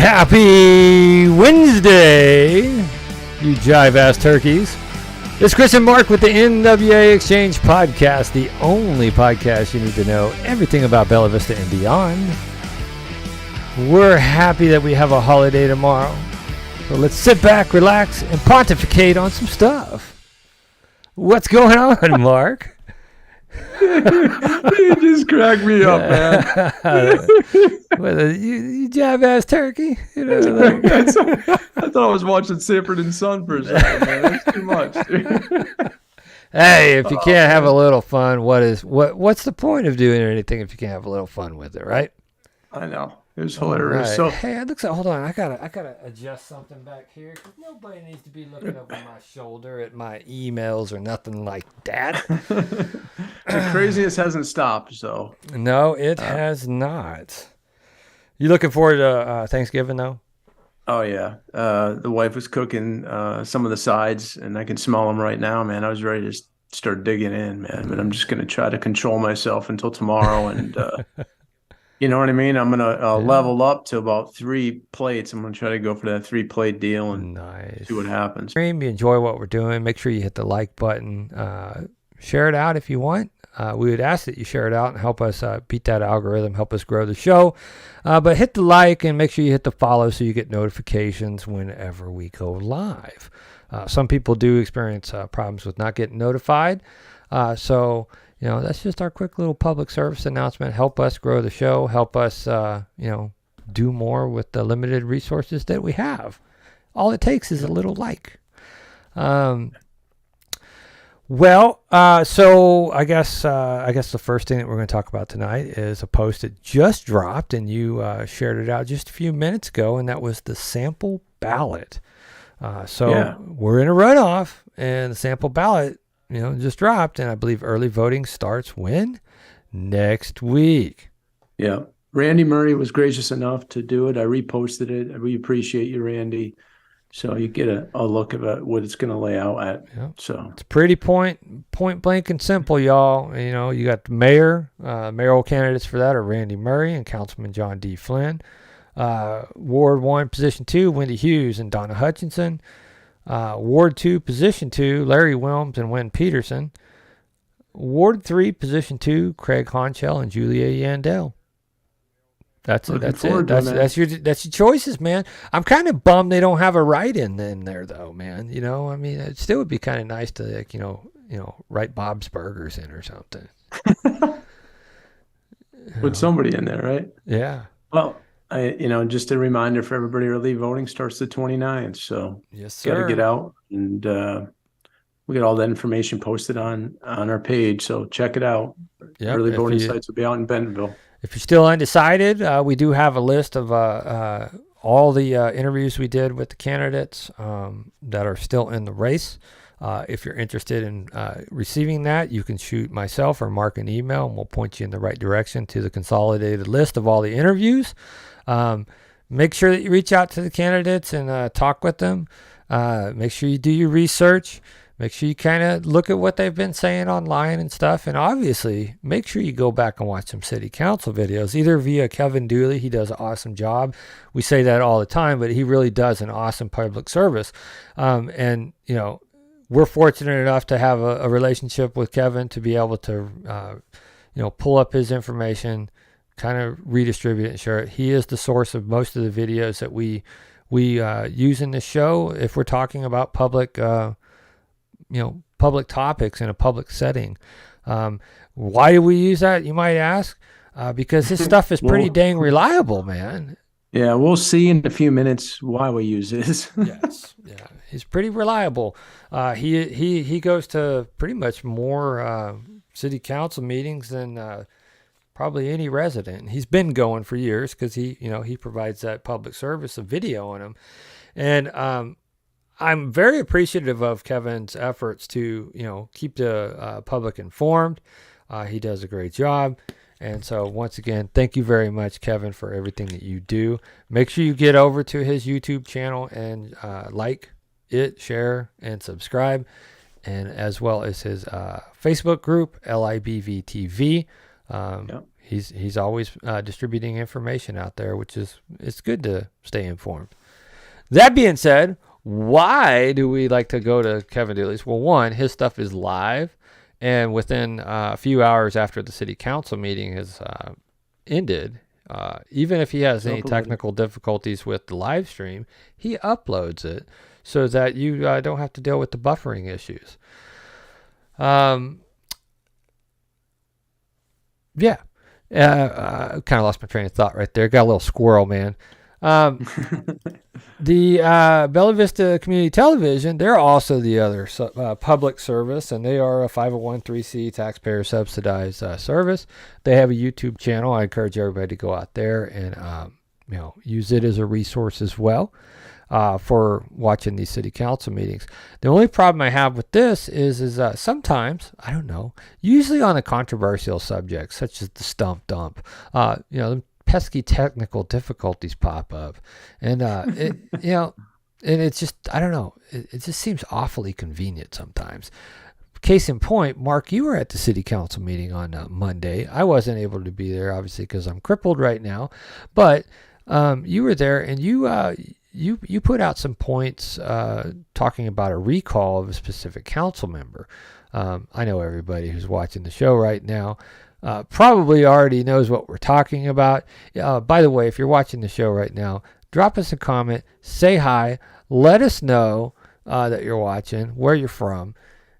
Happy Wednesday, you jive-ass turkeys. It's Chris and Mark with the NWA Exchange Podcast, the only podcast you need to know everything about Bella Vista and beyond. We're happy that we have a holiday tomorrow, so let's sit back, relax, and pontificate on some stuff. What's going on, Mark? You just cracked me up, man. you jive-ass turkey. You know, like. I thought I was watching Sanford and Son for a second, man. That's too much, dude. Hey, if you can't have a little fun, what's the point of doing anything if you can't have a little fun with it, right? I know. It was hilarious. Right. So hey, it looks like, hold on, I gotta adjust something back here because nobody needs to be looking over my shoulder at my emails or nothing like that. the craziness hasn't stopped, so no, it has not. You looking forward to Thanksgiving though? Oh yeah, the wife was cooking some of the sides, and I can smell them right now, man. I was ready to start digging in, man, but I'm just gonna try to control myself until tomorrow, and you know what I mean. I'm gonna level up to about 3 plates. I'm gonna try to go for that 3-plate deal and see what happens. You enjoy what we're doing. Make sure you hit the like button. Share it out if you want. We would ask that you share it out and help us beat that algorithm, help us grow the show. But hit the like and make sure you hit the follow so you get notifications whenever we go live. Some people do experience problems with not getting notified. So, you know, that's just our quick little public service announcement. Help us grow the show. Help us, do more with the limited resources that we have. All it takes is a little like. So I guess the first thing that we're going to talk about tonight is a post that just dropped, and you shared it out just a few minutes ago, and that was the sample ballot. We're in a runoff, and the sample ballot, just dropped, and I believe early voting starts when? Next week. Yeah. Randy Murray was gracious enough to do it. I reposted it. We appreciate you, Randy. So you get a look at what it's going to lay out at. Yeah. So it's pretty point blank and simple, y'all. You got the mayor, mayoral candidates for that are Randy Murray and Councilman John D. Flynn. Ward 1, Position 2, Wendy Hughes and Donna Hutchinson. Ward 2, Position 2, Larry Wilms and Wynn Peterson. Ward 3, Position 2, Craig Honchell and Julia Yandell. That's it. That's your choices, man. I'm kind of bummed they don't have a write-in in there, though, man. I mean, it still would be kind of nice to, write Bob's Burgers in or something. Put somebody in there, right? Yeah. Well, just a reminder for everybody: early voting starts the 29th, so yes, sir. Got to get out, and we get all that information posted on our page. So check it out. Yep, early voting sites will be out in Bentonville. If you're still undecided, we do have a list of all the interviews we did with the candidates that are still in the race. If you're interested in receiving that, you can shoot myself or Mark an email, and we'll point you in the right direction to the consolidated list of all the interviews. Make sure that you reach out to the candidates and talk with them. Make sure you do your research. Make sure you kind of look at what they've been saying online and stuff. And obviously, make sure you go back and watch some city council videos, either via Kevin Dooley. He does an awesome job. We say that all the time, but he really does an awesome public service. We're fortunate enough to have a relationship with Kevin to be able to, pull up his information, kind of redistribute it and share it. He is the source of most of the videos that we use in this show. If we're talking about public topics in a public setting. Why do we use that, you might ask? Because his stuff is pretty dang reliable, man. Yeah, we'll see in a few minutes why we use this. Yes, yeah, he's pretty reliable. He goes to pretty much more city council meetings than probably any resident. He's been going for years because he provides that public service of video on him, and I'm very appreciative of Kevin's efforts to, keep the public informed. He does a great job. And so once again, thank you very much, Kevin, for everything that you do. Make sure you get over to his YouTube channel and like it, share, and subscribe. And as well as his Facebook group, LIBVTV. he's always distributing information out there, which is it's good to stay informed. That being said, why do we like to go to Kevin Daly's? Well, one, his stuff is live, and within a few hours after the city council meeting has ended, even if he has any technical difficulties with the live stream, he uploads it so that you don't have to deal with the buffering issues. Yeah. Kind of lost my train of thought right there. Got a little squirrel, man. The Bella Vista Community Television, they're also the other public service, and they are a 501(c) taxpayer subsidized service. They have a YouTube channel. I encourage everybody to go out there and use it as a resource as well for watching these city council meetings. The only problem I have with this is sometimes, I don't know, usually on a controversial subject such as the stump dump, the pesky technical difficulties pop up, and and it's just, I don't know, it just seems awfully convenient sometimes. Case in point, Mark, you were at the city council meeting on Monday. I wasn't able to be there, obviously, because I'm crippled right now, but you were there, and you put out some points talking about a recall of a specific council member. I know everybody who's watching the show right now probably already knows what we're talking about. By the way, if you're watching the show right now, drop us a comment, say hi, let us know that you're watching, where you're from.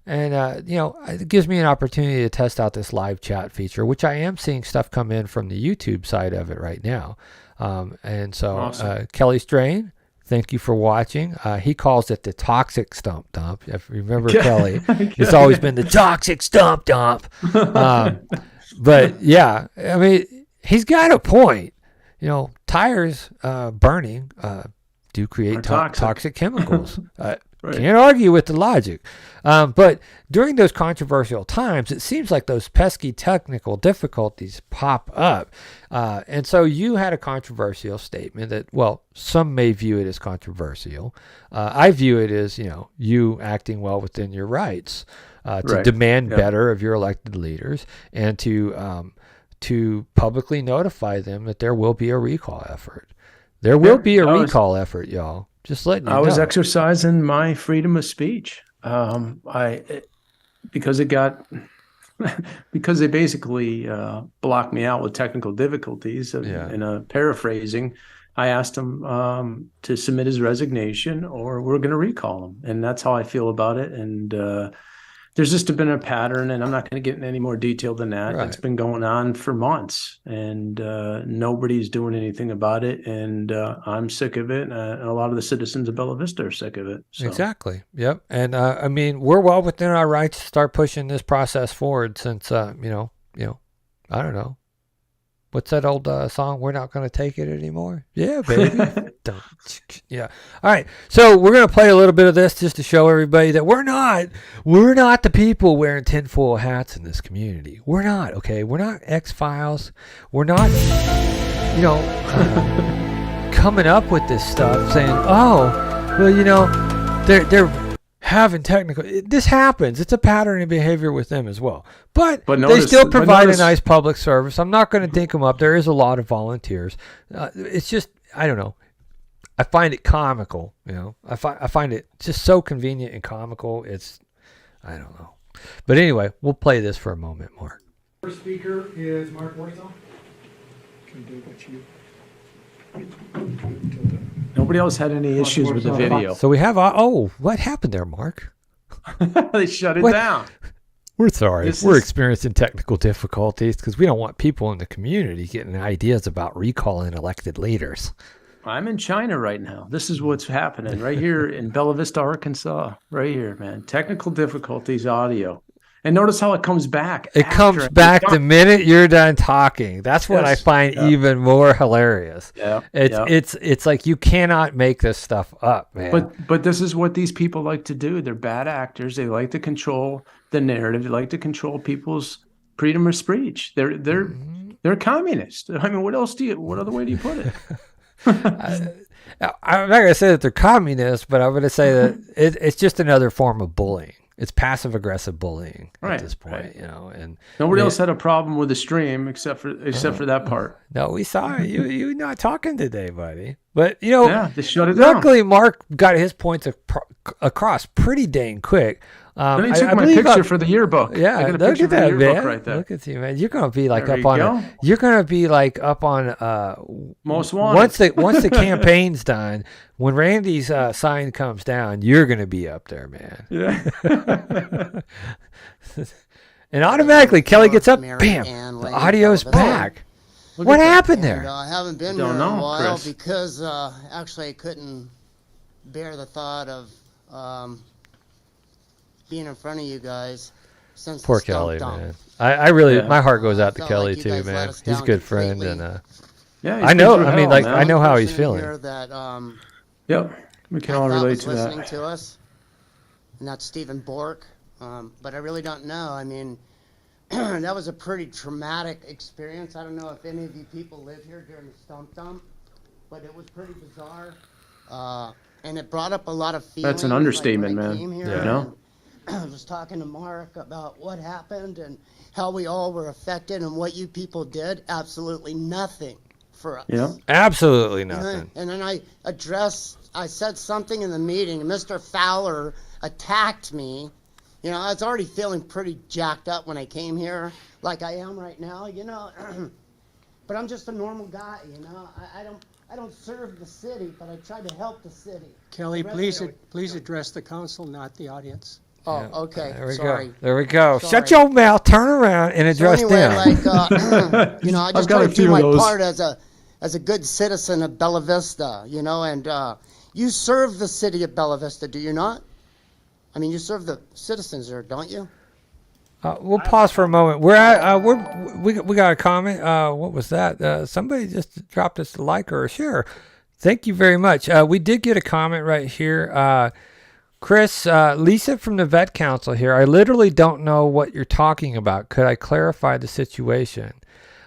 And, it gives me an opportunity to test out this live chat feature, which I am seeing stuff come in from the YouTube side of it right now. And so awesome. Kelly Strain, thank you for watching. He calls it the toxic stump dump. If you remember Kelly, it's always been the toxic stump dump. But yeah, I mean, he's got a point. Tires burning do create toxic chemicals. Right. Can't argue with the logic. But during those controversial times, it seems like those pesky technical difficulties pop up. And so you had a controversial statement that, well, some may view it as controversial. I view it as, you acting well within your rights to demand better of your elected leaders and to publicly notify them that there will be a recall effort. There will be a recall effort, y'all. Just letting you know. I was exercising my freedom of speech. Because they basically blocked me out with technical difficulties. In a paraphrasing, I asked him to submit his resignation, or we're going to recall him, and that's how I feel about it. And there's just been a pattern, and I'm not going to get into any more detail than that. Right. It's been going on for months, and nobody's doing anything about it. And I'm sick of it. And a lot of the citizens of Bella Vista are sick of it. So. Exactly. Yep. And I mean, we're well within our rights to start pushing this process forward. Since I don't know. What's that old song? We're not going to take it anymore. Yeah, baby. Yeah. All right. So we're going to play a little bit of this just to show everybody that we're not the people wearing tinfoil hats in this community. We're not. Okay. We're not X-Files. We're not, coming up with this stuff saying, oh, well, they're having technical. This happens. It's a pattern of behavior with them as well. But they still provide a nice public service. I'm not going to dink them up. There is a lot of volunteers. It's just, I don't know. I find it comical. I find it just so convenient and comical. I don't know. But anyway, we'll play this for a moment, Mark. First speaker is Mark Warsaw. Can do what you. Nobody else had any issues with the video. So we have, what happened there, Mark? They shut it down. We're sorry. We're experiencing technical difficulties because we don't want people in the community getting ideas about recalling elected leaders. I'm in China right now. This is what's happening right here in Bella Vista, Arkansas. Right here, man. Technical difficulties, audio. And notice how it comes back. It comes back the minute you're done talking. That's what I find even more hilarious. Yeah, it's like you cannot make this stuff up, man. But this is what these people like to do. They're bad actors. They like to control the narrative. They like to control people's freedom of speech. They're communists. I mean, what other way do you put it? I'm not going to say that they're communists, but I'm going to say that it's just another form of bullying. It's passive aggressive bullying Right, at this point, right. you know. And Nobody else had a problem with the stream except for that part. no, we saw it. You're not talking today, buddy. But you know, Yeah, they shut it down. luckily Mark got his points across pretty dang quick. Then he took my picture for the yearbook. Yeah, I got a look picture at for the that, yearbook man. right there. Look at you, man. You're gonna be like There up you on. go. You're gonna be like up on. Most wanted. Once the campaign's done, when Randy's sign comes down, you're gonna be up there, man. Yeah. And automatically, Kelly gets up. Mary Bam! Ann The Lane audio's Belvin. back. Look What at that. happened And, there? I haven't been Don't here know, in a while Chris. because actually I couldn't bear the thought of being in front of you guys since Poor the stump Kelly, dump. man. I really, Yeah. my heart goes out to Felt Kelly like you too, guys let man. us He's a down good friend, completely. and Yeah, he's I been know. through I mean, hell, like man. I know how he's Person feeling. here that Yep. We can I all thought relate was to listening that. to us, and that's Stephen Bork. But I really don't know. I mean, that was a pretty traumatic experience. I don't know if any of you people live here during the stump dump, but it was pretty bizarre. And it brought up a lot of feelings. That's an like, understatement, when I man. came here Yeah. You know? and I was talking to Mark about what happened and how we all were affected and what you people did. Absolutely nothing for us. Yeah. Absolutely And nothing. then I said something in the meeting, and Mr. Fowler attacked me. You know, I was already feeling pretty jacked up when I came here, like I am right now, you know. But I'm just a normal guy, you know. I don't serve the city, but I try to help the city. Kelly, The please, resident- please address the council, not the audience. Oh, Yeah. okay. There we Sorry. go. There we go. Sorry. Shut your mouth. Turn around and So address anyway, them. like, you know, I I've just got try a to few do of my those. part as a good citizen of Bella Vista, you know, and you serve the city of Bella Vista, do you not? I mean, you serve the citizens there, don't you? We'll pause for a moment. We're at we got a comment. What was that? Somebody just dropped us a like or a share. Thank you very much. We did get a comment right here. Chris, Lisa from the Vet Council here. I literally don't know what you're talking about. Could I clarify the situation?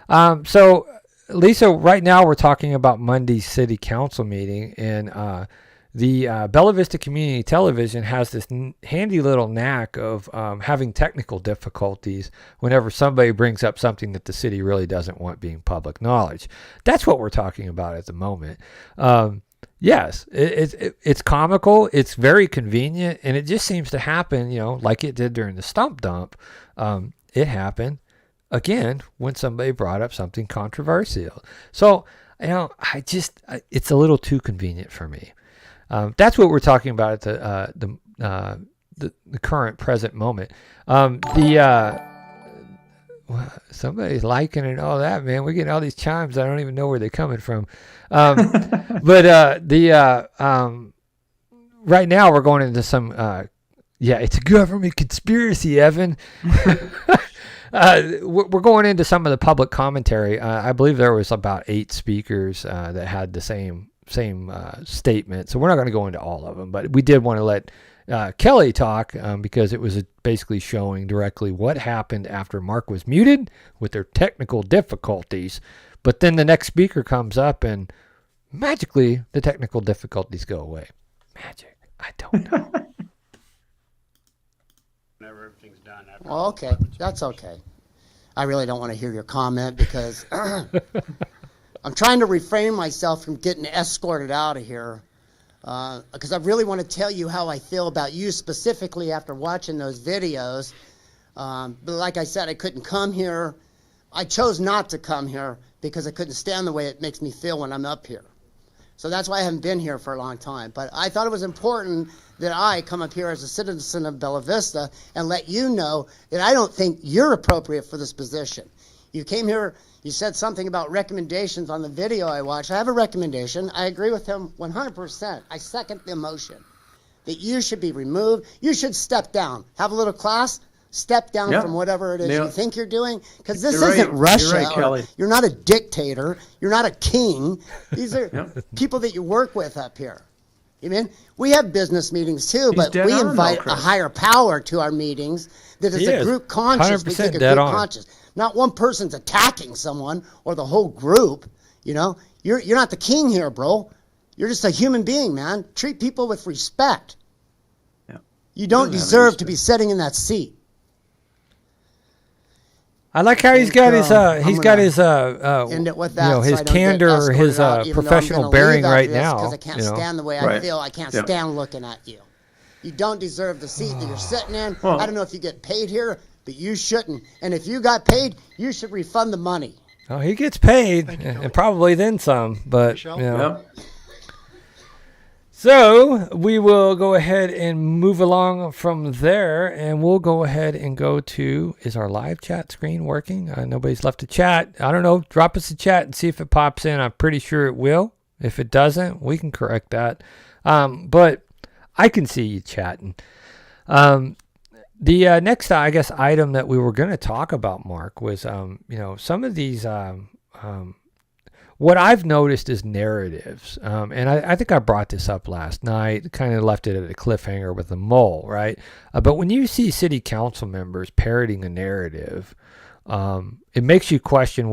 So, Lisa, right now we're talking about Monday's City Council meeting, and the Bella Vista Community Television has this handy little knack of having technical difficulties whenever somebody brings up something that the city really doesn't want being public knowledge. That's what we're talking about at the moment. Yes, it's comical. It's very convenient, and it just seems to happen, you know, like it did during the stump dump. It happened again when somebody brought up something controversial. So, you know, it's a little too convenient for me. That's what we're talking about at the current present moment. Somebody's liking and all that, man. We're getting all these chimes. I don't even know where they're coming from. But right now we're going into some. It's a government conspiracy, Evan. We're going into some of the public commentary. I believe there was about 8 speakers that had the same statement. So we're not going to go into all of them, but we did want to let Kelly talk because it was basically showing directly what happened after Mark was muted with their technical difficulties. But then the next speaker comes up and magically the technical difficulties go away. Magic. I don't know. Whenever everything's done. Well, okay, that's okay. I really don't want to hear your comment because I'm trying to refrain myself from getting escorted out of here because I really want to tell you how I feel about you specifically after watching those videos. But like I said, I couldn't come here. I chose not to come here because I couldn't stand the way it makes me feel when I'm up here. So that's why I haven't been here for a long time. But I thought it was important that I come up here as a citizen of Bella Vista and let you know that I don't think you're appropriate for this position. You came here, you said something about recommendations on the video I watched. I have a recommendation. I agree with him 100%. I second the motion that you should be removed. You should step down. Have a little class. Step down Yeah. from whatever it is Yeah. you think you're doing, because this You're right. isn't Russia. You're right, or- Kelly. You're not a dictator. You're not a king. These are Yeah. people that you work with up here. You mean we have business meetings too, but dead we on, though, invite a Chris. higher power to our meetings that is He a is. group conscious. We 100% take a dead group on. conscious. Not one person's attacking someone or the whole group. You know, you're not the king here, bro. You're just a human being, man. Treat people with respect. Yeah. You don't doesn't have deserve any to be sitting in that seat. I like how he's got his End it with that. his so I don't candor, get escorted his out, even though I'm professional gonna bearing leave after right this now. because I can't stand the way I Right. feel. I can't Yep. stand looking at you. You don't deserve the seat that you're sitting in. Well- I don't know if you get paid here, but you shouldn't. And if you got paid, you should refund the money. Oh, he gets paid, Thank you, Kelly. and probably then some. But Michelle? Yep. So we will go ahead and move along from there, and we'll go ahead and go to, is our live chat screen working? Nobody's left a chat. I don't know. Drop us a chat and see if it pops in. I'm pretty sure it will. If it doesn't, we can correct that. But I can see you chatting. The next, I guess, item that we were going to talk about, Mark, was, some of these, what I've noticed is narratives. And I think I brought this up last night, kind of left it at a cliffhanger with the mole, right? But when you see city council members parroting a narrative, it makes you question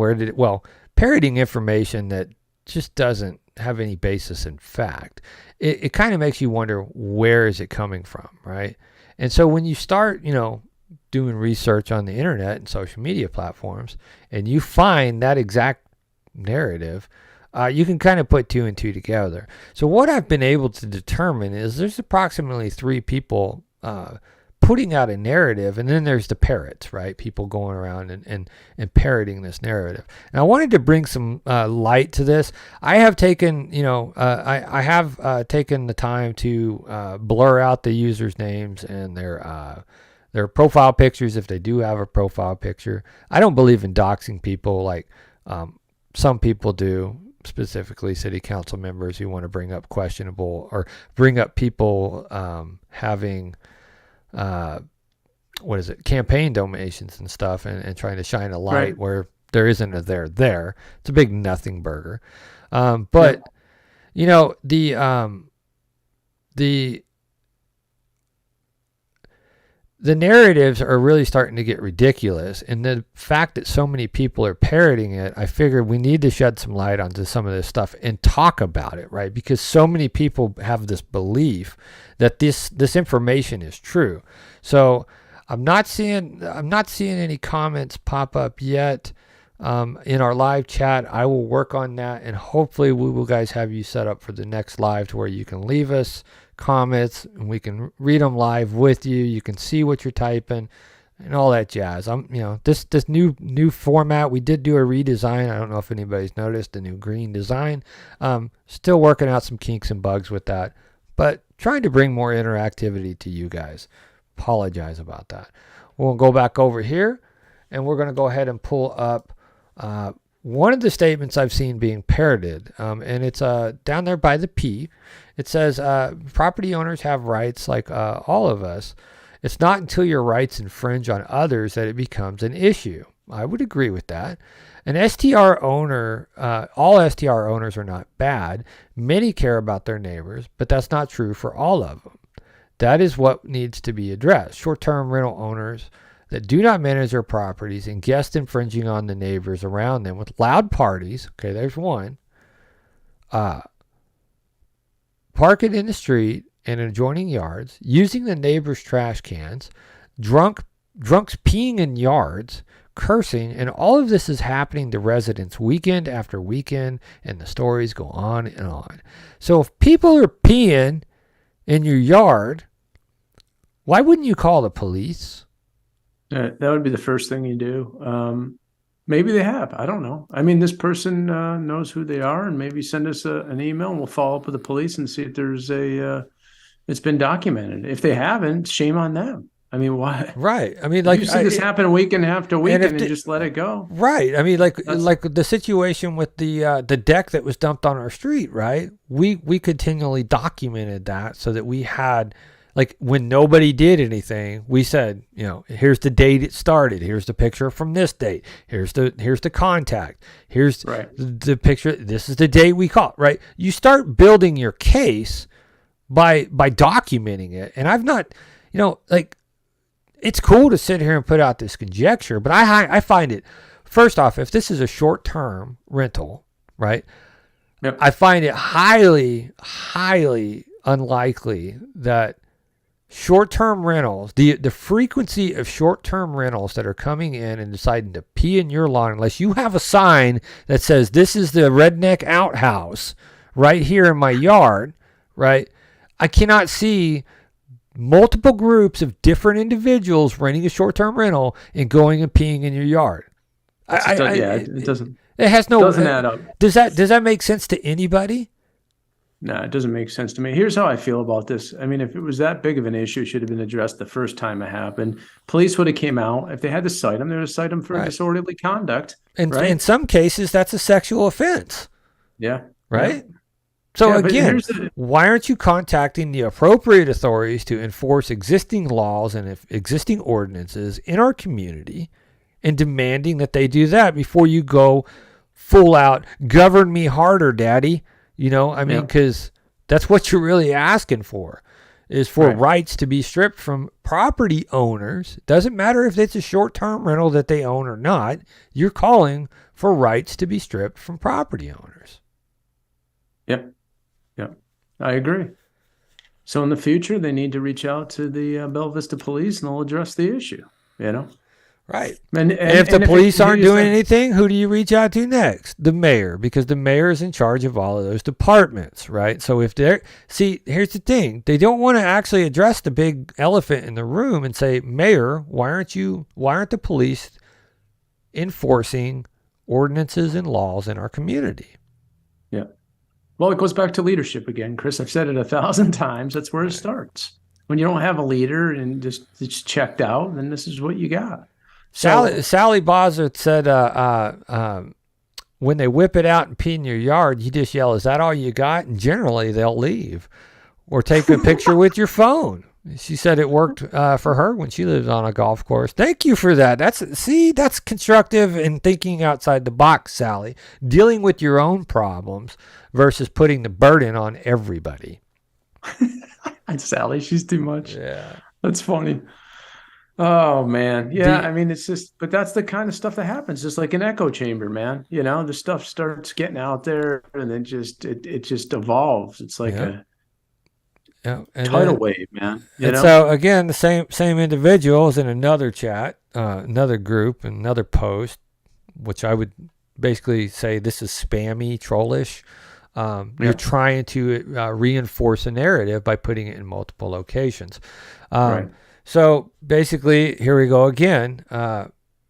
parroting information that just doesn't have any basis in fact. It kind of makes you wonder, where is it coming from, right? And so when you start, doing research on the internet and social media platforms, and you find that exact narrative, you can kind of put two and two together. So what I've been able to determine is there's approximately 3 people putting out a narrative, and then there's the parrots, right? People going around and parroting this narrative. And I wanted to bring some light to this. I have taken, I have taken the time to blur out the users' names and their profile pictures if they do have a profile picture. I don't believe in doxing people like some people do, specifically city council members who want to bring up questionable or bring up people having campaign donations and stuff, and trying to shine a light Right. where there isn't a there. It's a big nothing burger. But the narratives are really starting to get ridiculous, and the fact that so many people are parroting it, I figured we need to shed some light onto some of this stuff and talk about it, right? Because so many people have this belief that this information is true. So I'm not seeing any comments pop up yet in our live chat. I will work on that, and hopefully we will guys have you set up for the next live to where you can leave us comments and we can read them live with you. You can see what you're typing and all that jazz. This new format, we did do a redesign. I don't know if anybody's noticed the new green design. Still working out some kinks and bugs with that, but trying to bring more interactivity to you guys. Apologize about that. We'll go back over here, and we're going to go ahead and pull up one of the statements I've seen being parroted, and it's down there by the P. It says, property owners have rights like all of us. It's not until your rights infringe on others that it becomes an issue. I would agree with that. An STR owner, all STR owners are not bad. Many care about their neighbors, but that's not true for all of them. That is what needs to be addressed. Short-term rental owners that do not manage their properties and guest infringing on the neighbors around them with loud parties. Okay, there's one. Park it in the street and adjoining yards, using the neighbors' trash cans, drunks peeing in yards, cursing, and all of this is happening to residents weekend after weekend, and the stories go on and on. So if people are peeing in your yard, why wouldn't you call the police? That would be the first thing you do. Maybe they have. I don't know. I mean, this person knows who they are, and maybe send us an email, and we'll follow up with the police and see if there's it's been documented. If they haven't, shame on them. I mean, why? Right. I mean, like, you see this happen weekend after weekend and just let it go. Right. I mean, like the situation with the deck that was dumped on our street. Right. We continually documented that so that we had, like, when nobody did anything, we said, here's the date it started. Here's the picture from this date. Here's the contact. Here's the picture. This is the date we caught. Right. You start building your case by documenting it. And I've not, it's cool to sit here and put out this conjecture, but I find it, first off, if this is a short-term rental, right, Yep. I find it highly, highly unlikely that short-term rentals, the frequency of short-term rentals that are coming in and deciding to pee in your lawn, unless you have a sign that says this is the redneck outhouse right here in my yard, right? I cannot see multiple groups of different individuals renting a short-term rental and going and peeing in your yard. It doesn't. It has no. Doesn't add up. Does that make sense to anybody? No, it doesn't make sense to me. Here's how I feel about this. I mean, if it was that big of an issue, it should have been addressed the first time it happened. Police would have came out. If they had to cite them, they would have cited them for disorderly conduct. And right? in some cases, that's a sexual offense. Yeah. Right? Yeah. So again, why aren't you contacting the appropriate authorities to enforce existing laws and existing ordinances in our community and demanding that they do that before you go full out, govern me harder, daddy? You know, I mean, because that's what you're really asking for, is for rights to be stripped from property owners. Doesn't matter if it's a short-term rental that they own or not. You're calling for rights to be stripped from property owners. Yep. I agree. So in the future, they need to reach out to the Bella Vista Police, and they'll address the issue. You know. Right. And if the police aren't doing anything, who do you reach out to next? The mayor, because the mayor is in charge of all of those departments, right? So if they're, here's the thing. They don't want to actually address the big elephant in the room and say, Mayor, why aren't the police enforcing ordinances and laws in our community? Yeah. Well, it goes back to leadership again, Chris. I've said it 1,000 times. That's where it starts. When you don't have a leader and just it's checked out, then this is what you got. Sally Bozzard said, when they whip it out and pee in your yard, you just yell, "Is that all you got?" And generally they'll leave or take a picture with your phone. She said it worked for her when she lived on a golf course. Thank you for that. That's constructive and thinking outside the box, Sally. Dealing with your own problems versus putting the burden on everybody. Sally, she's too much. Yeah. That's funny. Oh man. Yeah. I mean, it's just, but that's the kind of stuff that happens. Just like an echo chamber, man. You know, the stuff starts getting out there and then it just evolves. It's like a tidal wave, man. You know? So again, the same individuals in another chat, another group, another post, which I would basically say this is spammy, trollish. You're trying to reinforce a narrative by putting it in multiple locations. Right. So basically, here we go again.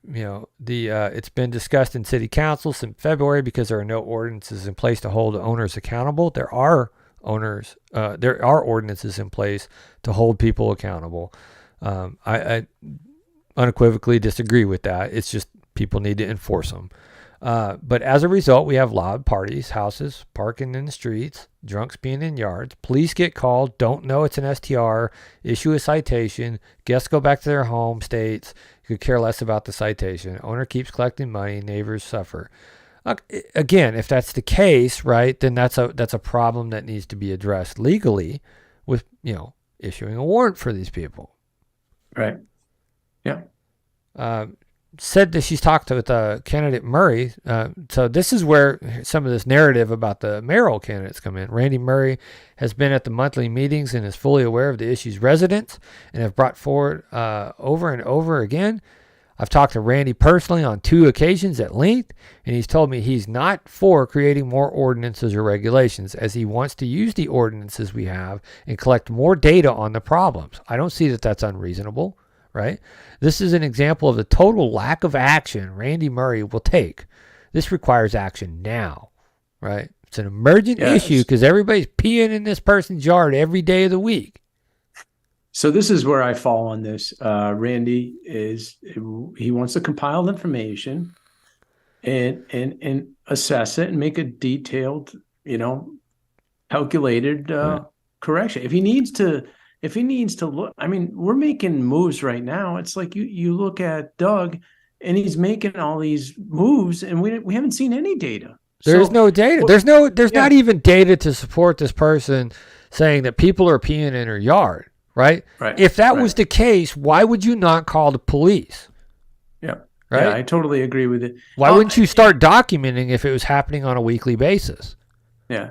It's been discussed in City Council since February because there are no ordinances in place to hold owners accountable. There are ordinances in place to hold people accountable. I unequivocally disagree with that. It's just people need to enforce them. But as a result, we have loud parties, houses, parking in the streets, drunks being in yards. Police get called, don't know it's an STR, issue a citation, guests go back to their home states, could care less about the citation. Owner keeps collecting money, neighbors suffer. Again, if that's the case, right, then that's a problem that needs to be addressed legally with, issuing a warrant for these people. Right. Yeah. Said that she's talked with candidate Murray. So this is where some of this narrative about the mayoral candidates come in. Randy Murray has been at the monthly meetings and is fully aware of the issues residents and have brought forward over and over again. I've talked to Randy personally on 2 occasions at length, and he's told me he's not for creating more ordinances or regulations, as he wants to use the ordinances we have and collect more data on the problems. I don't see that that's unreasonable. Right? This is an example of the total lack of action Randy Murray will take. This requires action now, right? It's an emergent issue because everybody's peeing in this person's yard every day of the week. So this is where I fall on this. Randy he wants to compile information and assess it and make a detailed, calculated correction. If he needs to look, I mean, we're making moves right now. It's like you look at Doug and he's making all these moves and we haven't seen any data. There's no data. There's not even data to support this person saying that people are peeing in her yard, right? Right. If that was the case, why would you not call the police? Yeah. Right. Yeah, I totally agree with it. Why wouldn't you start documenting if it was happening on a weekly basis? Yeah.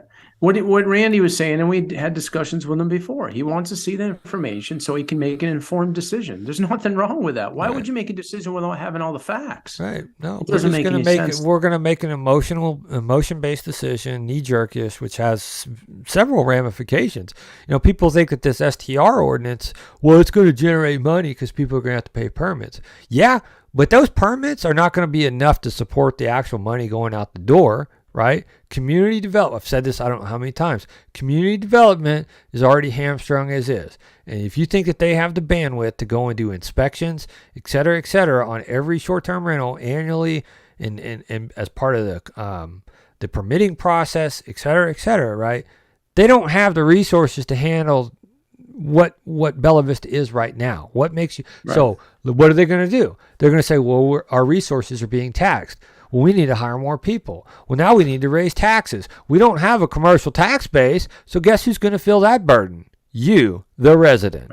what Randy was saying, and we had discussions with him before. He wants to see the information so he can make an informed decision. There's nothing wrong with that. Why would you make a decision without having all the facts? Right. No, it doesn't make any sense. We're going to make an emotion-based decision, knee-jerkish, which has several ramifications. People think that this STR ordinance, well, it's going to generate money because people are going to have to pay permits. Yeah, but those permits are not going to be enough to support the actual money going out the door. Right? Community development. I've said this I don't know how many times. Community development is already hamstrung as is. And if you think that they have the bandwidth to go and do inspections, et cetera, on every short-term rental annually and as part of the permitting process, et cetera, right? They don't have the resources to handle what Bella Vista is right now. What makes you... Right. So what are they going to do? They're going to say, well, our resources are being taxed. Well, we need to hire more people. Well, now we need to raise taxes. We don't have a commercial tax base, so guess who's going to fill that burden? You, the resident.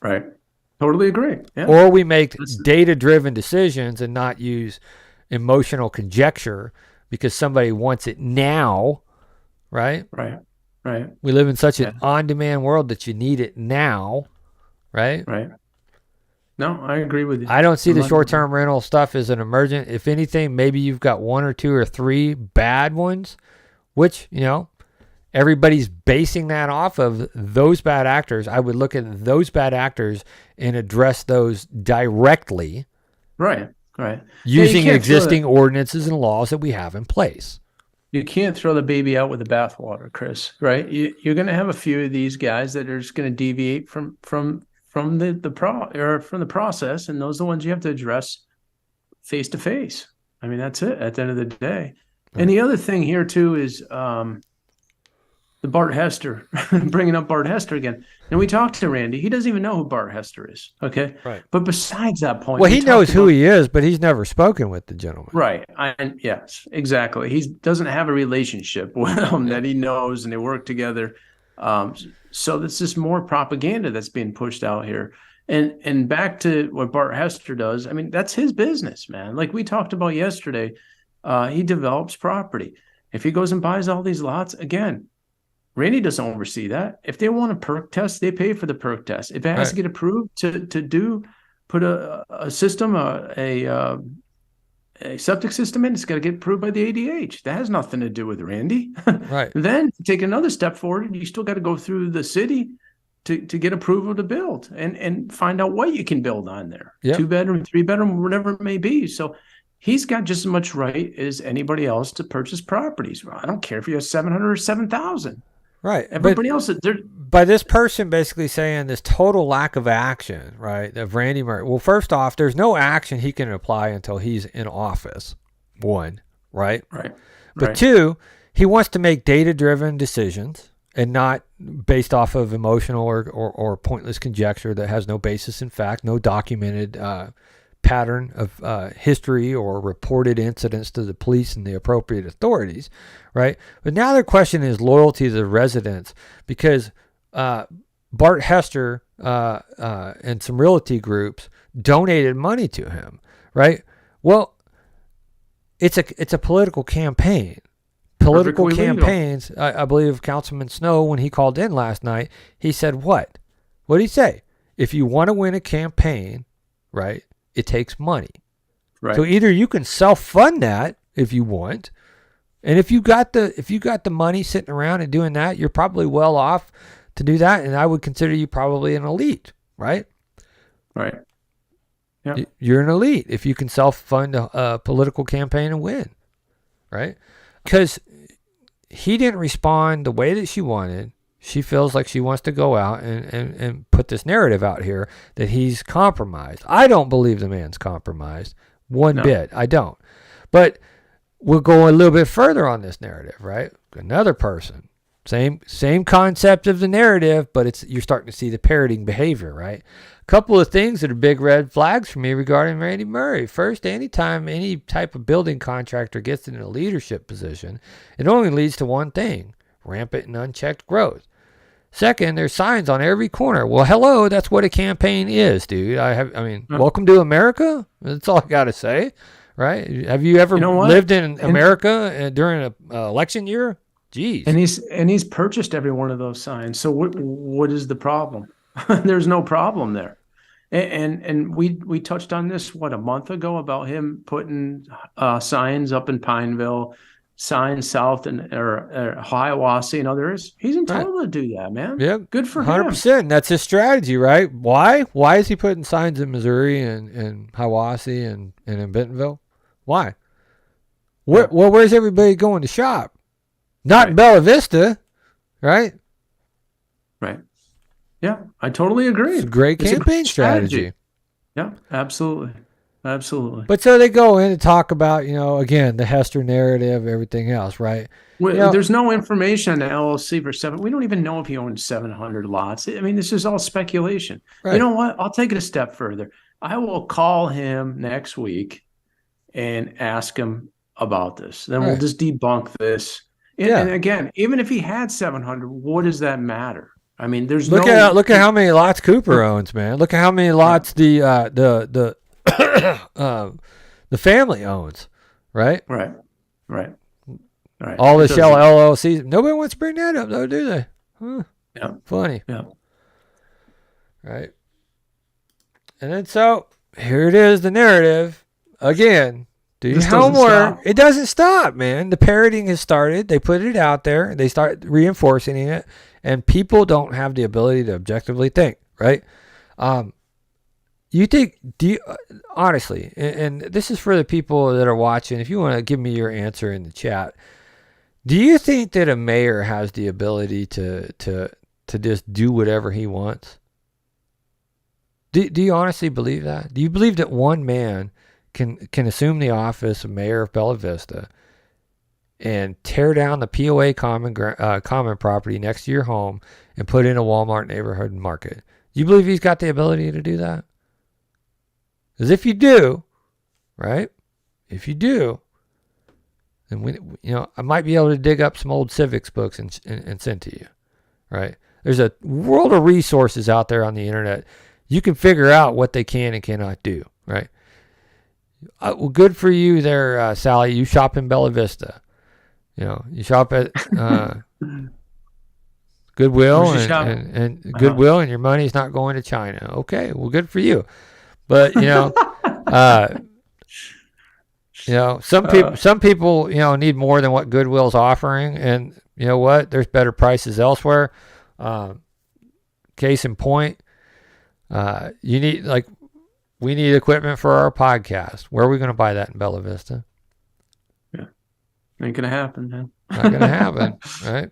Right. Totally agree. Yeah. Or we make data-driven decisions and not use emotional conjecture because somebody wants it now, right? Right. We live in such an on-demand world that you need it now, right? Right. No, I agree with you. I don't see the short-term rental stuff as an emergent. If anything, maybe you've got one or two or three bad ones, which, everybody's basing that off of those bad actors. I would look at those bad actors and address those directly. Right. Using existing ordinances and laws that we have in place. You can't throw the baby out with the bathwater, Chris, right? You're going to have a few of these guys that are just going to deviate from the process, and those are the ones you have to address face to face. I mean, that's it at the end of the day. Right. And the other thing here too is the Bart Hester, bringing up Bart Hester again. And we talked to Randy. He doesn't even know who Bart Hester is. Okay. Right. But besides that point, well, he knows who he is, but he's never spoken with the gentleman. Right. Yes, exactly. He doesn't have a relationship with him that he knows, and they work together. So this is more propaganda that's being pushed out here. And back to what Bart Hester does, I mean, that's his business, man. Like we talked about yesterday, he develops property. If he goes and buys all these lots, again, Randy doesn't oversee that. If they want a perk test, they pay for the perk test. If it has to get approved to put a system, a septic system in, it's got to get approved by the ADH. That has nothing to do with Randy. Right. Then take another step forward. You still got to go through the city to get approval to build and find out what you can build on there. Yep. 2-bedroom, 3-bedroom, whatever it may be. So he's got just as much right as anybody else to purchase properties. I don't care if you have 700 or 7,000. Right. Everybody else, by this person basically saying this total lack of action, right, of Randy Murray. Well, first off, there's no action he can apply until he's in office. One, right? Right. But two, he wants to make data-driven decisions and not based off of emotional or pointless conjecture that has no basis in fact, no documented pattern of history or reported incidents to the police and the appropriate authorities, right? But now the question is loyalty to the residents, because Bart Hester and some realty groups donated money to him, right? Well, it's a political campaign. Political campaigns, I believe Councilman Snow, when he called in last night, he said what? What did he say? If you want to win a campaign, right, it takes money. Right. So either you can self-fund that if you want, and if you got the money sitting around and doing that, you're probably well off to do that, and I would consider you probably an elite, right? Right. Yeah. You're an elite if you can self-fund a political campaign and win, right? Because he didn't respond the way that she wanted. She feels like she wants to go out and put this narrative out here that he's compromised. I don't believe the man's compromised one bit. I don't. But we'll go a little bit further on this narrative, right? Another person. Same concept of the narrative, but you're starting to see the parroting behavior, right? A couple of things that are big red flags for me regarding Randy Murray. First, anytime any type of building contractor gets in a leadership position, it only leads to one thing: rampant and unchecked growth. Second, there's signs on every corner. Well, hello, that's what a campaign is, dude. Welcome to America. That's all I got to say. right? Have you ever You know what? lived in America during an election year? Jeez. And he's purchased every one of those signs. So what is the problem? There's no problem there. And we touched on this a month ago about him putting signs up in Pineville, signs south or Hiawassee and others. He's entitled to do that, man. Yeah, good for 100%. That's his strategy, right? Why? Why is he putting signs in Missouri and Hiawassee and in Bentonville? Why? Well, where's everybody going to shop? Not in Bella Vista, right? Right. Yeah, I totally agree. It's a great campaign strategy. Yeah, absolutely. Absolutely. But so they go in and talk about, again, the Hester narrative, everything else, right? Well, there's no information on the LLC for 7. We don't even know if he owns 700 lots. I mean, this is all speculation. Right. You know what? I'll take it a step further. I will call him next week and ask him about this. Then we'll just debunk this. And again, even if he had 700, what does that matter? I mean, look at how many lots Cooper owns, man. Look at how many lots the family owns, right? Right. All the Shell LLCs. Nobody wants to bring that up, though, do they? Huh. Yeah. Funny. Yeah. Right. And then so here it is, the narrative again. Do your homework. It doesn't stop, man. The parroting has started. They put it out there. They start reinforcing it, and people don't have the ability to objectively think, right? Honestly, and this is for the people that are watching, if you want to give me your answer in the chat, do you think that a mayor has the ability to just do whatever he wants? Do you honestly believe that? Do you believe that one man can assume the office of mayor of Bella Vista and tear down the POA common property next to your home and put in a Walmart neighborhood market? Do you believe he's got the ability to do that? Because if you do, right? If you do, then I might be able to dig up some old civics books and send to you, right? There's a world of resources out there on the internet. You can figure out what they can and cannot do, right? Well, good for you there, Sally. You shop in Bella Vista. You shop at Goodwill and Goodwill, and your money's not going to China. Okay, well, good for you. But some people need more than what Goodwill's offering, and you know what? There's better prices elsewhere. Case in point, we need equipment for our podcast. Where are we going to buy that in Bella Vista? Yeah, ain't gonna happen, man. Not going to happen, right?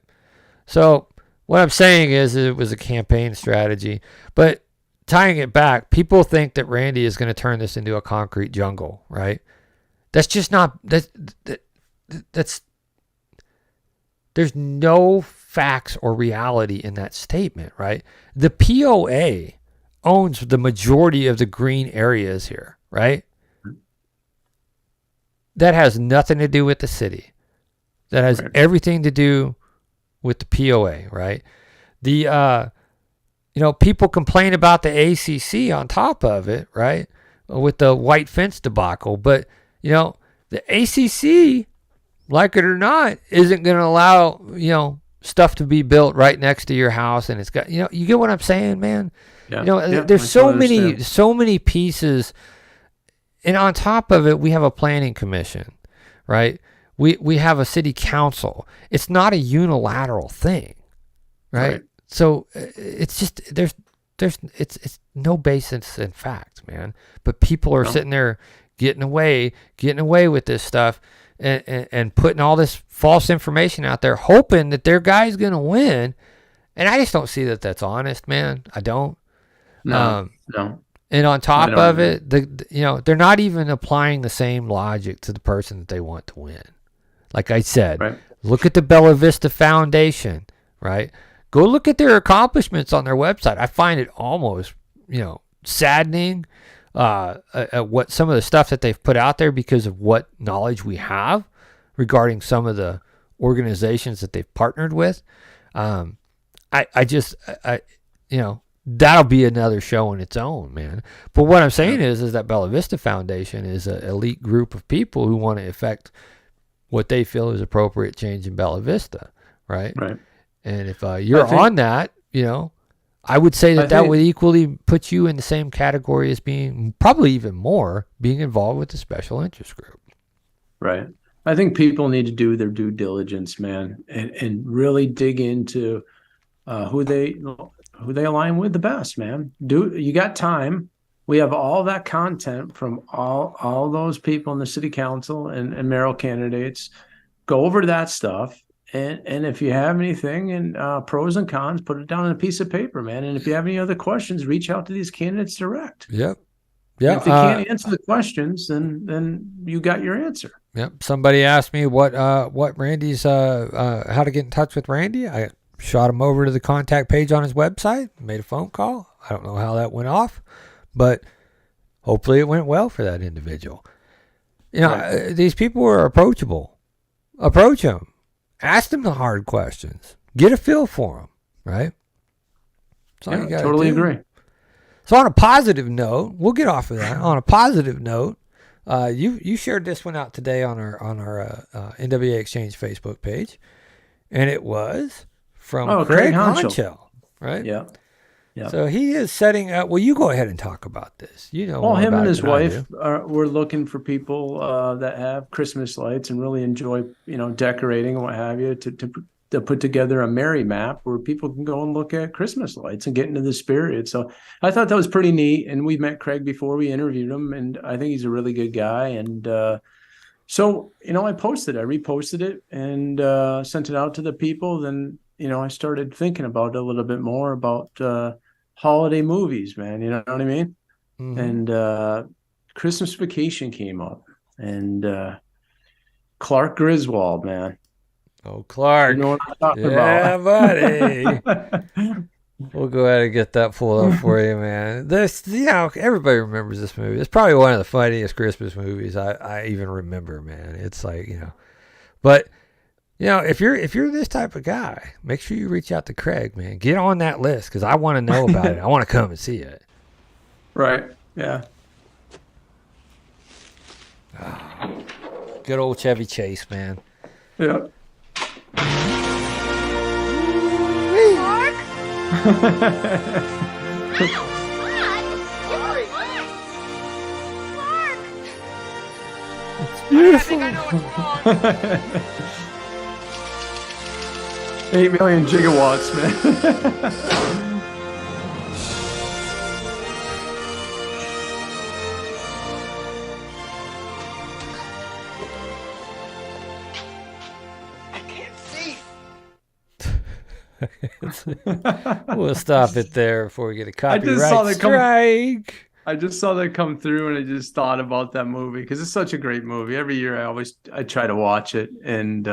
So what I'm saying is it was a campaign strategy, but tying it back, people think that Randy is going to turn this into a concrete jungle, right? That's just not. That's. There's no facts or reality in that statement, right? The POA owns the majority of the green areas here, right? That has nothing to do with the city. That has everything to do with the POA, right? The people complain about the ACC on top of it, right? With the white fence debacle, but the ACC, like it or not, isn't going to allow stuff to be built right next to your house, and it's got you get what I'm saying, man. Yeah. There's so many pieces, and on top of it, we have a planning commission, right? We have a city council. It's not a unilateral thing, right? So it's just it's no basis in fact, man. But people are sitting there getting away with this stuff and putting all this false information out there, hoping that their guy's gonna win. And I just don't see that that's honest, man. I don't. No. And on top of it, they're not even applying the same logic to the person that they want to win. Like I said, look at the Bella Vista Foundation, right? Go look at their accomplishments on their website. I find it almost, saddening at what some of the stuff that they've put out there because of what knowledge we have regarding some of the organizations that they've partnered with. that'll be another show on its own, man. But what I'm saying is that Bella Vista Foundation is an elite group of people who want to effect what they feel is appropriate change in Bella Vista, right? Right. And if you're on that, I would say that would equally put you in the same category as being, probably even more, being involved with the special interest group. Right. I think people need to do their due diligence, man, and really dig into who they align with the best, man. You got time? We have all that content from all those people in the city council and mayoral candidates. Go over that stuff, and if you have anything and pros and cons, put it down on a piece of paper, man. And if you have any other questions, reach out to these candidates direct. Yep. Yeah. If they can't answer the questions, then you got your answer. Yep. Somebody asked me what Randy's how to get in touch with Randy. I shot him over to the contact page on his website, made a phone call. I don't know how that went off, but hopefully it went well for that individual. These people are approachable. Approach them. Ask them the hard questions. Get a feel for them, right? That's all you gotta totally do. agree. So on a positive note, we'll get off of that. On a positive note, you shared this one out today on our NWA Exchange Facebook page, and it was from Craig Honcho, right? Yeah. Yeah. So he is setting up. Well, you go ahead and talk about this. Well, him and his wife were looking for people that have Christmas lights and really enjoy, decorating and what have you, to put together a merry map where people can go and look at Christmas lights and get into the spirit. So I thought that was pretty neat. And we met Craig before we interviewed him, and I think he's a really good guy. And so I reposted it and sent it out to the people. Then I started thinking about it a little bit more about holiday movies, man. You know what I mean? Mm-hmm. And Christmas Vacation came up, and Clark Griswold, man. Oh, Clark. You know what I'm talking about. buddy. We'll go ahead and get that pulled up for you, man. This, everybody remembers this movie. It's probably one of the funniest Christmas movies I even remember, man. It's like, but if you're this type of guy, make sure you reach out to Craig, man. Get on that list because I want to know about it. I want to come and see it. Right. Yeah. Good old Chevy Chase, man. Yeah. Mark? Mark! It's beautiful. I know what's wrong. 8 million gigawatts, man. We'll stop it there before we get a copyright strike. I just saw that come through, and I just thought about that movie because it's such a great movie. Every year I try to watch it, and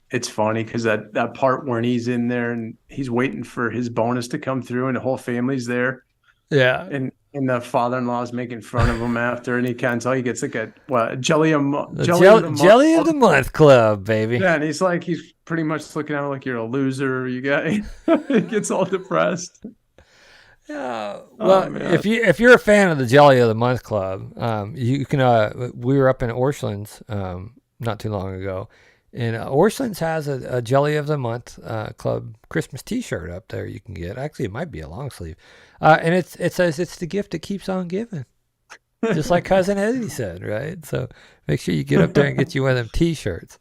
it's funny because that part when he's in there and he's waiting for his bonus to come through, and the whole family's there. Yeah. And the father-in-law is making fun of him after, and he gets like a jelly of the month club, baby. Yeah, and he's pretty much looking at him like you're a loser. He gets all depressed. Yeah. Well, if you're a fan of the Jelly of the Month Club, you can. We were up in Orchlands not too long ago, and Orchlands has a Jelly of the Month Club Christmas T-shirt up there. You can get. Actually, it might be a long sleeve, and it says it's the gift that keeps on giving, just like Cousin Eddie said, right? So make sure you get up there and get you one of them T-shirts.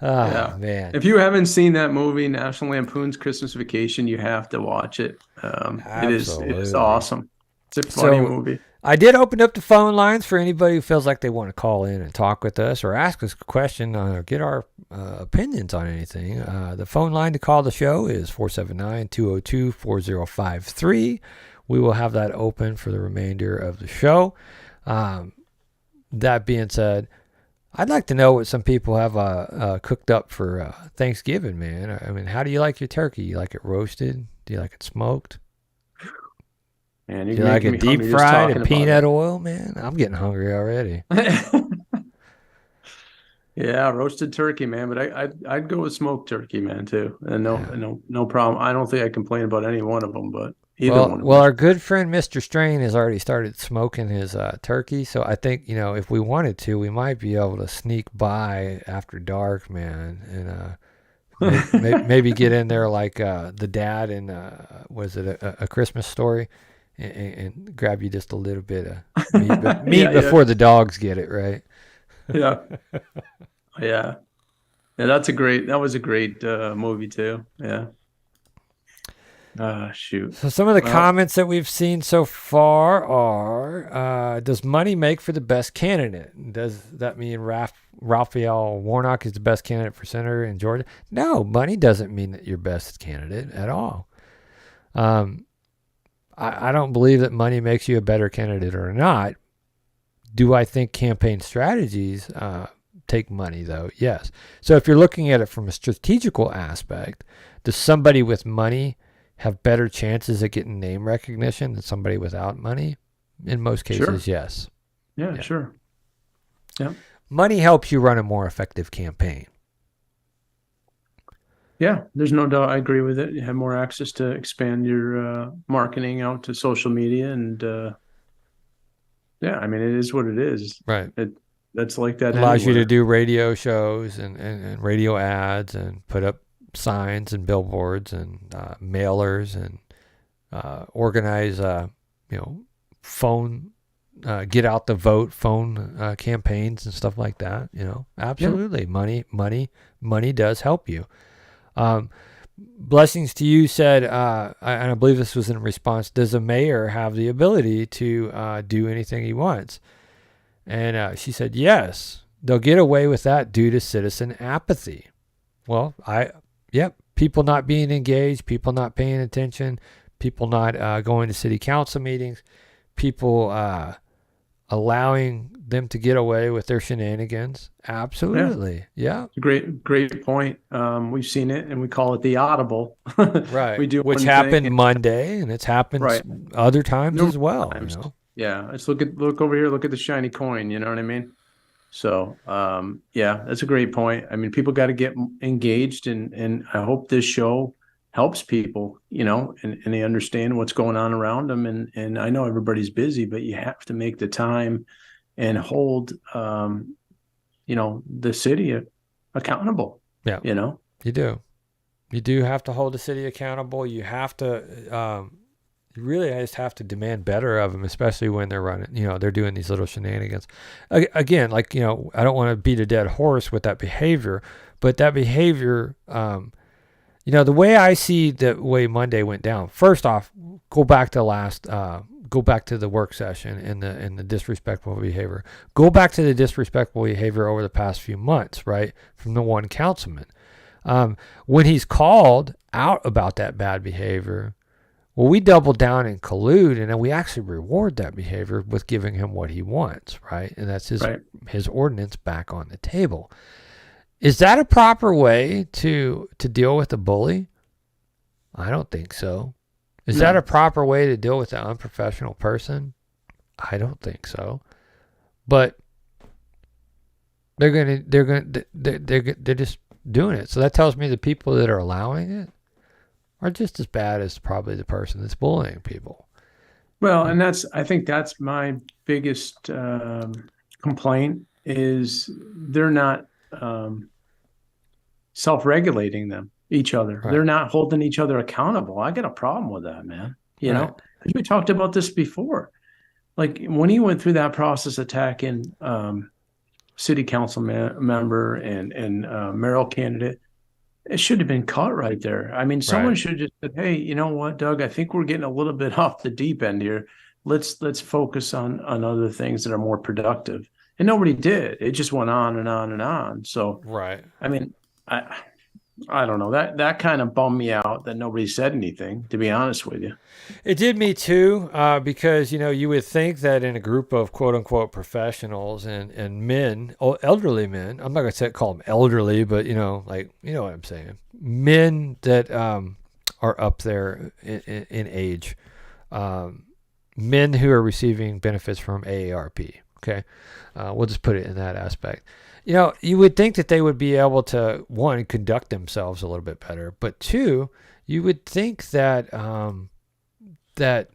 Oh, yeah. Man. If you haven't seen that movie, National Lampoon's Christmas Vacation, you have to watch it. It is awesome. It's a funny movie. I did open up the phone lines for anybody who feels like they want to call in and talk with us or ask us a question or get our opinions on anything. The phone line to call the show is 479-202-4053. We will have that open for the remainder of the show. That being said, I'd like to know what some people have cooked up for Thanksgiving, man. I mean, how do you like your turkey? You like it roasted? Do you like it smoked? Man, do you like it deep fried in peanut oil, man? I'm getting hungry already. Yeah, roasted turkey, man. But I'd go with smoked turkey, man, too. And no problem. I don't think I complain about any one of them, but Either Well, one. well, our good friend Mr. Strain has already started smoking his turkey, so I think if we wanted to, we might be able to sneak by after dark, man, and maybe get in there like the dad in was it a Christmas Story, and grab you just a little bit of meat, Yeah, before the dogs get it, right? yeah, yeah. Yeah, that was a great movie too. Yeah. Shoot. So some of the Well, comments that we've seen so far are, does money make for the best candidate? Does that mean Raphael Warnock is the best candidate for senator in Georgia? No, money doesn't mean that you're best candidate at all. I don't believe that money makes you a better candidate or not. Do I think campaign strategies take money, though? Yes. So if you're looking at it from a strategical aspect, does somebody with money have better chances at getting name recognition than somebody without money? In most cases, yes. yeah, sure. Yeah. Money helps you run a more effective campaign. Yeah, there's no doubt. I agree with it. You have more access to expand your marketing out to social media, and yeah, I mean, it is what it is. Right. That's like that. It allows you to anywhere. do radio shows and radio ads and put up signs and billboards and mailers and organize, phone, get out the vote phone campaigns and stuff like that. Absolutely. Yeah. Money does help you. Blessings to You said, and I believe this was in response, does a mayor have the ability to do anything he wants? And she said, yes, they'll get away with that due to citizen apathy. Well, people not being engaged, people not paying attention, people not going to city council meetings, people allowing them to get away with their shenanigans. Absolutely. Yeah. Great point. We've seen it, and we call it the audible. Right. We do, which happened Monday, and it's happened other times as well. Times. Yeah. Let's look over here. Look at the shiny coin. You know what I mean? So, yeah, that's a great point. I mean, people got to get engaged, and I hope this show helps people, and they understand what's going on around them. And I know everybody's busy, but you have to make the time and hold, the city accountable. Yeah. You do. You do have to hold the city accountable. You have to, you really just have to demand better of them, especially when they're running, they're doing these little shenanigans. Again, I don't want to beat a dead horse with that behavior, but that behavior, the way I see the way Monday went down, first off, go back to the work session and the disrespectful behavior. Go back to the disrespectful behavior over the past few months, right? From the one councilman. When he's called out about that bad behavior, well, we double down and collude, and then we actually reward that behavior with giving him what he wants, right? And that's his ordinance back on the table. Is that a proper way to deal with a bully? I don't think so. Is that a proper way to deal with an unprofessional person? I don't think so. But they're just doing it. So that tells me the people that are allowing it are just as bad as probably the person that's bullying people. Well, and I think that's my biggest complaint is they're not self-regulating each other. Right. They're not holding each other accountable. I got a problem with that, man. You know, we talked about this before. Like when he went through that process attacking city council member and mayoral candidate, it should have been cut right there. I mean, someone should just said, hey, you know what, Doug, I think we're getting a little bit off the deep end here. Let's focus on other things that are more productive. And nobody did. It just went on and on and on. So, I mean, I don't know. That kind of bummed me out that nobody said anything, to be honest with you. It did me too, because, you would think that in a group of quote unquote professionals and men, elderly men, I'm not going to call them elderly, but, you know what I'm saying. Men that are up there in age, men who are receiving benefits from AARP. Okay. We'll just put it in that aspect. You would think that they would be able to, one, conduct themselves a little bit better, but two, you would think that that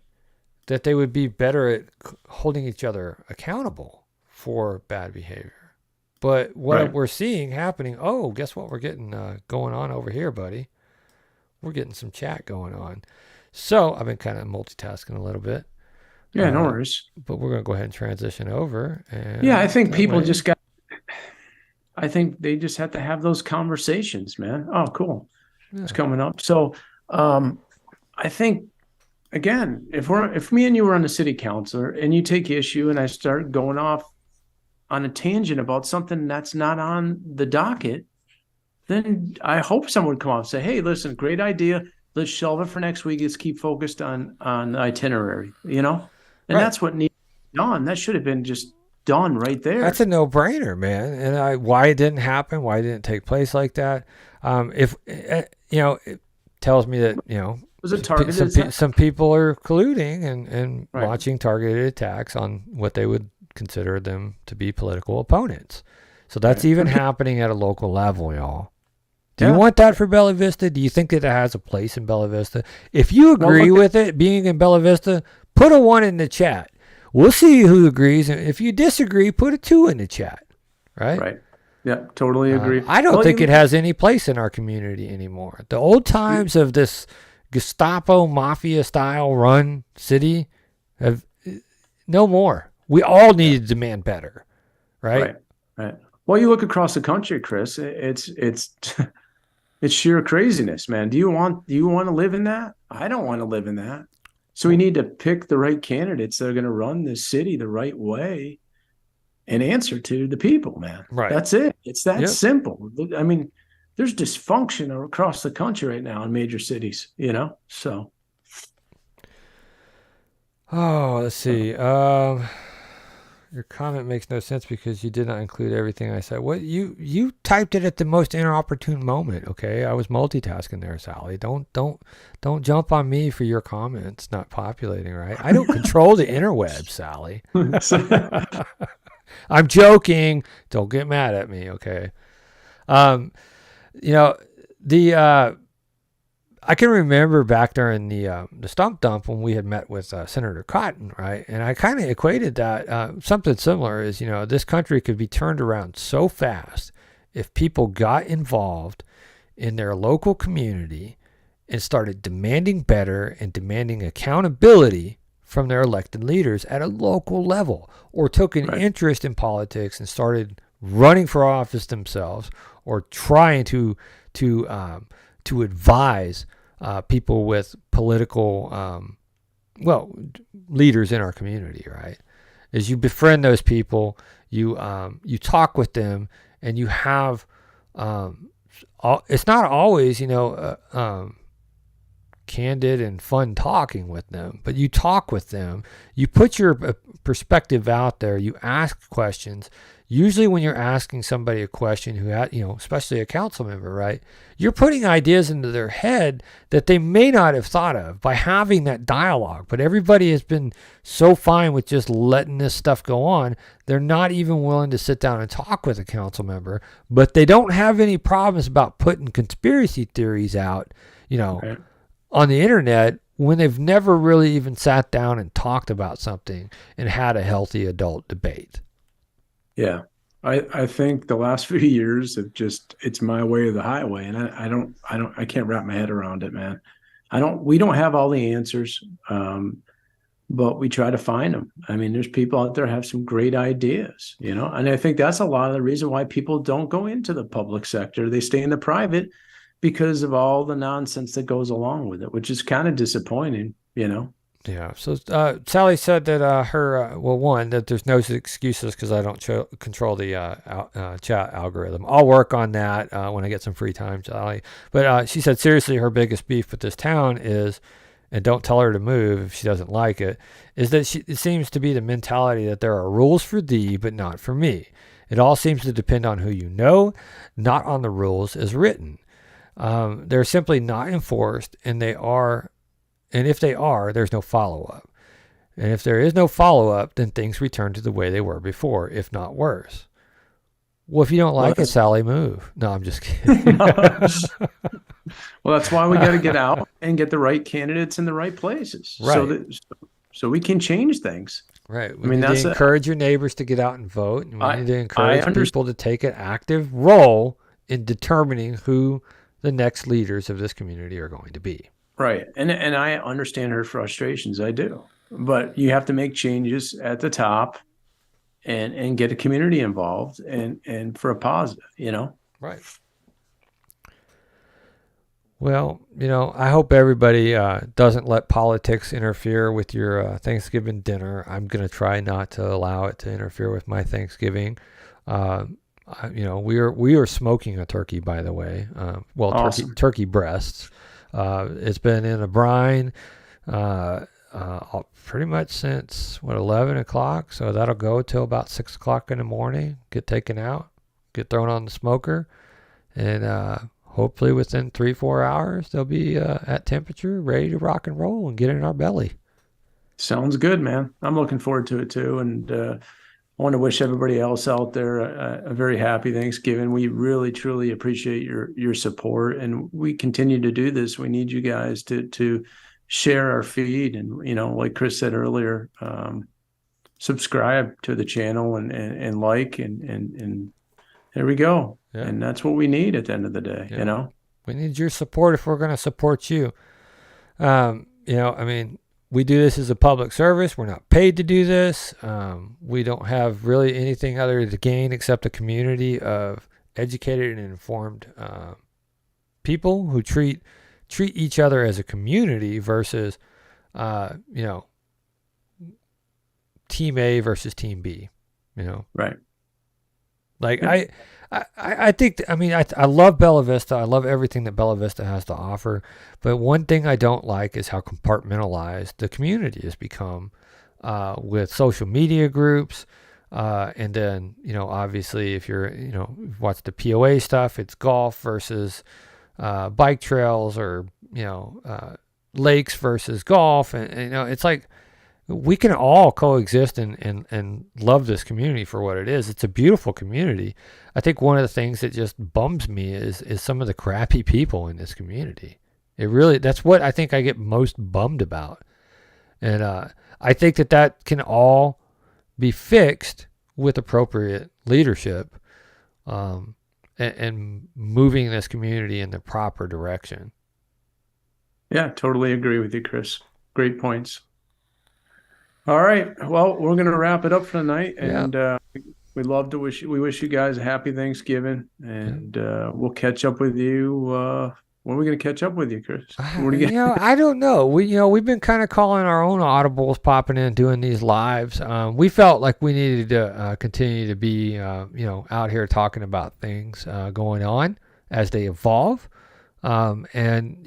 they would be better at holding each other accountable for bad behavior. But what we're seeing happening, guess what we're getting going on over here, buddy? We're getting some chat going on. So I've been kind of multitasking a little bit. Yeah, no worries. But we're going to go ahead and transition over. And yeah, I think people I think they just have to have those conversations, man. Oh, cool. Yeah. It's coming up. So I think, again, if me and you were on the city council and you take issue and I start going off on a tangent about something that's not on the docket, then I hope someone would come out and say, hey, listen, great idea. Let's shelve it for next week. Let's keep focused on the itinerary, And that's what needs to be done. That should have been just done right there. That's a no-brainer, man. And why it didn't happen, why it didn't take place like that. If it tells me that, was it targeted some people are colluding and launching targeted attacks on what they would consider them to be political opponents. So that's even happening at a local level, y'all. Do you want that for Bella Vista? Do you think that it has a place in Bella Vista? If you agree with it being in Bella Vista, put a 1 in the chat. We'll see who agrees. And if you disagree, put a 2 in the chat. Right? Right. Yeah, totally agree. I don't think it has any place in our community anymore. The old times of this Gestapo mafia style run city have no more. We all need to demand better, right? Right. Well, you look across the country, Chris. It's it's sheer craziness, man. Do you want to live in that? I don't want to live in that. So we need to pick the right candidates that are going to run this city the right way and answer to the people, man. Right. That's it. It's that simple. I mean, there's dysfunction across the country right now in major cities, So. Oh, let's see. Your comment makes no sense because you did not include everything I said. What you typed it at the most inopportune moment. Okay, I was multitasking there, Sally. Don't jump on me for your comments not populating. Right? I don't control the interweb, Sally. I'm joking. Don't get mad at me. Okay. I can remember back during the stump dump when we had met with Senator Cotton, right? And I kind of equated that something similar is, this country could be turned around so fast if people got involved in their local community and started demanding better and demanding accountability from their elected leaders at a local level, or took an interest in politics and started running for office themselves, or trying to advise people with political, leaders in our community, right? As you befriend those people, you talk with them, and you have, it's not always, candid and fun talking with them, but you talk with them, you put your perspective out there, you ask questions. Usually when you're asking somebody a question who had, especially a council member, right, you're putting ideas into their head that they may not have thought of by having that dialogue. But everybody has been so fine with just letting this stuff go on. They're not even willing to sit down and talk with a council member, but they don't have any problems about putting conspiracy theories out, on the internet when they've never really even sat down and talked about something and had a healthy adult debate. Yeah. I think the last few years have it's my way or the highway. And I can't wrap my head around it, man. We don't have all the answers. But we try to find them. I mean, there's people out there have some great ideas, and I think that's a lot of the reason why people don't go into the public sector. They stay in the private because of all the nonsense that goes along with it, which is kind of disappointing, Yeah. So Sally said that that there's no excuses because I don't control the chat algorithm. I'll work on that when I get some free time, Sally. But she said, seriously, her biggest beef with this town is, and don't tell her to move if she doesn't like it, is that it seems to be the mentality that there are rules for thee, but not for me. It all seems to depend on who you know, not on the rules as written. They're simply not enforced, and if they are, there's no follow-up. And if there is no follow-up, then things return to the way they were before, if not worse. Well, if you don't like it, that's- Sally, move. No, I'm just kidding. Well, that's why we got to get out and get the right candidates in the right places, so Right. that so we can change things. Right. We I mean, need that's to a- encourage your neighbors to get out and vote, and we I need to I encourage understand. people to take an active role in determining who the next leaders of this community are going to be. Right. And I understand her frustrations. I do. But you have to make changes at the top and get a community involved and for a positive, you know? Right. Well, I hope everybody doesn't let politics interfere with your Thanksgiving dinner. I'm going to try not to allow it to interfere with my Thanksgiving. We are smoking a turkey, by the way. Awesome. Turkey breasts. It's been in a brine pretty much since 11 o'clock. So that'll go till about 6 o'clock in the morning. Get taken out, get thrown on the smoker, and hopefully within 3-4 hours they'll be at temperature, ready to rock and roll and get in our belly. Sounds good, man. I'm looking forward to it too. And I want to wish everybody else out there a very happy Thanksgiving. We really, truly appreciate your support, and we continue to do this. We need you guys to share our feed, and like Chris said earlier, subscribe to the channel and like and there we go. Yeah. And that's what we need at the end of the day. Yeah. We need your support if we're going to support you. We do this as a public service. We're not paid to do this. We don't have really anything other to gain except a community of educated and informed people who treat each other as a community versus, Team A versus Team B. Right. Like I think, I love Bella Vista. I love everything that Bella Vista has to offer. But one thing I don't like is how compartmentalized the community has become with social media groups. And then, obviously if you're, watch the POA stuff, it's golf versus bike trails or, lakes versus golf. And it's like, we can all coexist and love this community for what it is. It's a beautiful community. I think one of the things that just bums me is some of the crappy people in this community. That's what I think I get most bummed about. And I think that can all be fixed with appropriate leadership and moving this community in the proper direction. Yeah, totally agree with you, Chris. Great points. All right. Well, we're going to wrap it up for tonight, and we wish you guys a happy Thanksgiving, and we'll catch up with you. When are we going to catch up with you, Chris? I don't know. We've been kind of calling our own audibles, popping in, doing these lives. We felt like we needed to continue to be, out here talking about things going on as they evolve, and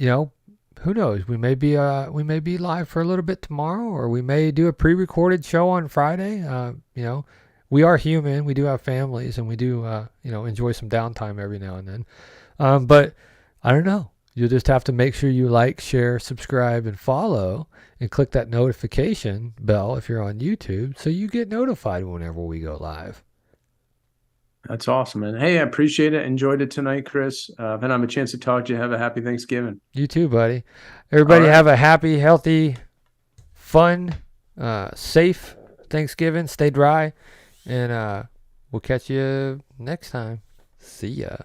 who knows? We may be live for a little bit tomorrow, or we may do a pre-recorded show on Friday. We are human. We do have families, and we do enjoy some downtime every now and then. But I don't know. You'll just have to make sure you like, share, subscribe, and follow, and click that notification bell if you're on YouTube, so you get notified whenever we go live. That's awesome, man. Hey, I appreciate it. Enjoyed it tonight, Chris. If I have a chance to talk to you, have a happy Thanksgiving. You too, buddy. Everybody have a happy, healthy, fun, safe Thanksgiving. Stay dry, and we'll catch you next time. See ya.